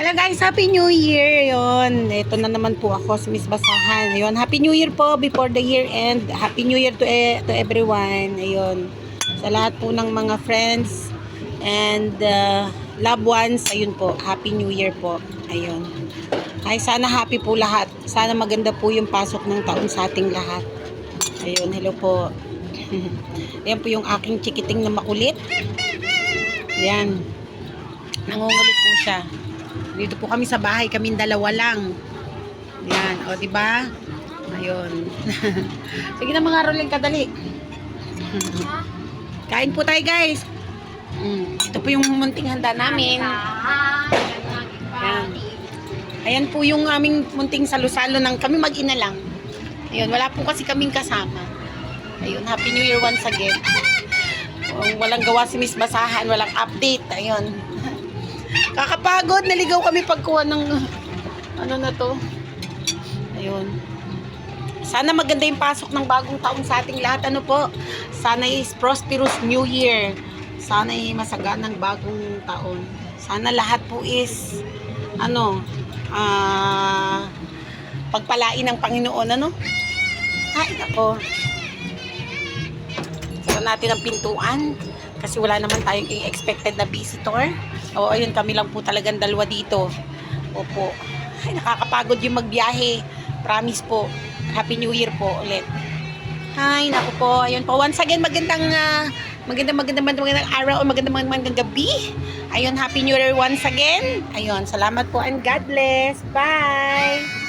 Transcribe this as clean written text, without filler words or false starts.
Hello guys, Happy New Year! Yun, ito na naman po ako si Miss Basahan. Ayun, Happy New Year po before the year end. Happy New Year to everyone. Ayun, sa lahat po ng mga friends and loved ones. Ayun po, Happy New Year po. Ayun. Ay, sana happy po lahat. Sana maganda po yung pasok ng taon sa ating lahat. Ayun, hello po. Ayan po yung aking chikiting na makulit. Ayan. Nangungulit po siya. Dito po kami sa bahay, kaming dalawa lang. Yan, o di ba? Ayun. Sige na mga rolling kadali. Kain po tayo, guys. Ito po yung munting handa namin. Yan. Ayan po yung aming munting salo-salo ng kami mag-ina lang. Ayun, wala po kasi kaming kasama. Ayun, Happy New Year once again. Walang gawa si Miss Basahan, walang update. Ayun. Kakapagod, naligaw kami pagkuha ng ano na to. Ayun. Sana maganda yung pasok ng bagong taon sa ating lahat. Ano po? Sana is prosperous new year. Sana ay masaganang bagong taon. Sana lahat po is pagpalain ng Panginoon, ano? Ay, ako. Sara natin ang pintuan kasi wala naman tayong expected na visitor. Oo, ayun, kami lang po talagang dalawa dito. Opo. Ay, nakakapagod yung magbiyahe. Promise po. Happy New Year po ulit. Ay, naku po. Ayun po. Once again, magandang araw o magandang gabi. Ayun, Happy New Year once again. Ayun, salamat po and God bless. Bye!